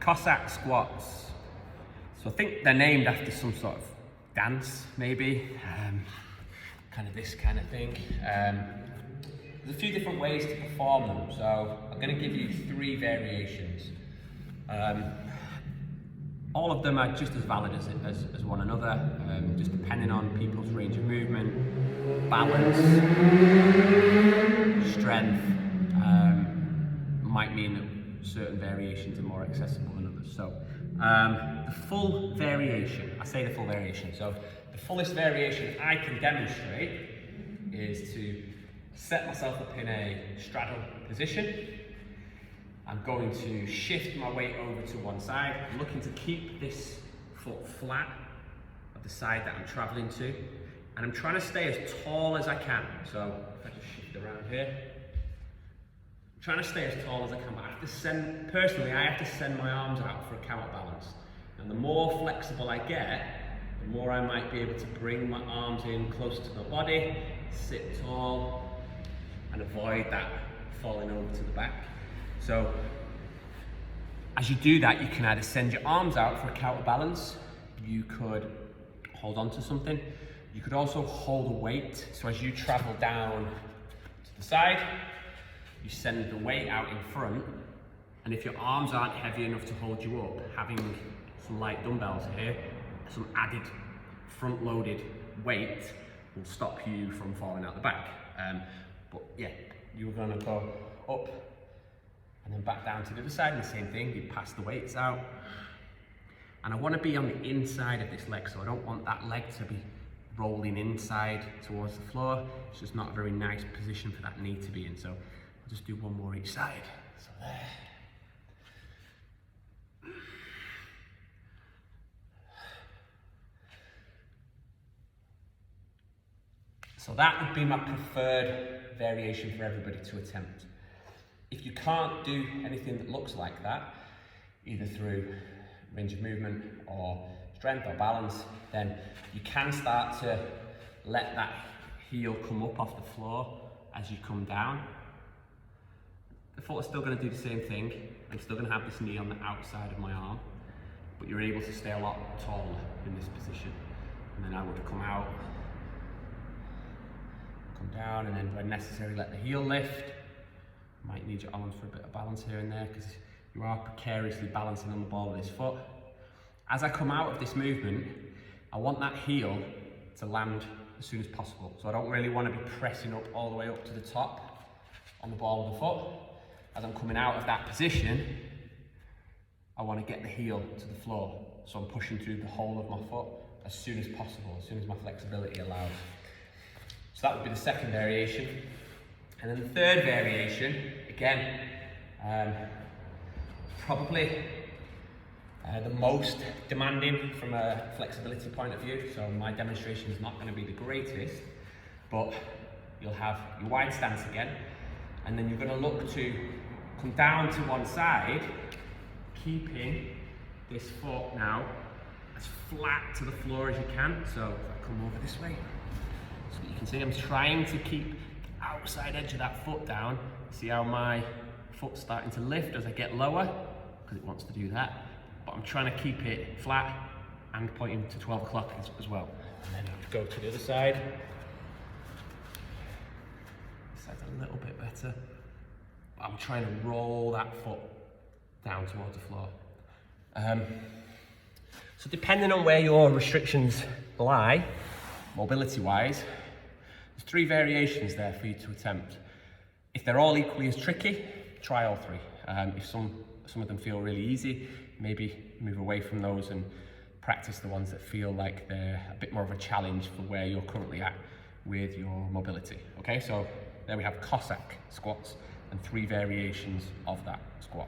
Cossack Squats. So I think they're named after some sort of dance, maybe. Kind of this kind of thing. There's a few different ways to perform them, so I'm going to give you 3 variations. All of them are just as valid as one another, just depending on people's range of movement, balance, strength, might mean that certain variations are more accessible than others. So the full variation, I say the full variation, so the fullest variation I can demonstrate is to set myself up in a straddle position. I'm going to shift my weight over to one side. I'm looking to keep this foot flat of the side that I'm traveling to. And I'm trying to stay as tall as I can. So if I just shift around here, I'm trying to stay as tall as I can. But I have to personally, I have to send my arms out for a counterbalance. And the more flexible I get, the more I might be able to bring my arms in closer to my body, sit tall, and avoid that falling over to the back. So as you do that, you can either send your arms out for a counterbalance, you could hold on to something, you could also hold a weight. So as you travel down to the side, you send the weight out in front, and if your arms aren't heavy enough to hold you up, having some light dumbbells here, some added front-loaded weight will stop you from falling out the back. But yeah, you're gonna go up and then back down to the other side, and the same thing, you pass the weights out. And I want to be on the inside of this leg, so I don't want that leg to be rolling inside towards the floor. It's just not a very nice position for that knee to be in, so I'll just do one more each side. So there. So that would be my preferred variation for everybody to attempt. If you can't do anything that looks like that, either through range of movement or strength or balance, then you can start to let that heel come up off the floor as you come down. The foot is still going to do the same thing. I'm still going to have this knee on the outside of my arm, but you're able to stay a lot taller in this position. And then I would come out, come down, and then when necessary let the heel lift. Might need your arms for a bit of balance here and there because you are precariously balancing on the ball of this foot. As I come out of this movement, I want that heel to land as soon as possible. So I don't really want to be pressing up all the way up to the top on the ball of the foot. As I'm coming out of that position, I want to get the heel to the floor. So I'm pushing through the whole of my foot as soon as possible, as soon as my flexibility allows. So that would be the second variation. And then the third variation, again, probably the most demanding from a flexibility point of view. So my demonstration is not going to be the greatest, but you'll have your wide stance again, and then you're going to look to come down to one side, keeping this foot now as flat to the floor as you can. So if I come over this way, so you can see I'm trying to keep outside edge of that foot down. See how my foot's starting to lift as I get lower, because it wants to do that. But I'm trying to keep it flat and pointing to 12 o'clock as well. And then I'll go to the other side. This side's a little bit better. But I'm trying to roll that foot down towards the floor. So depending on where your restrictions lie, mobility-wise, there's 3 variations there for you to attempt. If they're all equally as tricky, try all 3. If some of them feel really easy, maybe move away from those and practice the ones that feel like they're a bit more of a challenge for where you're currently at with your mobility. Okay, so there we have Cossack squats and 3 variations of that squat.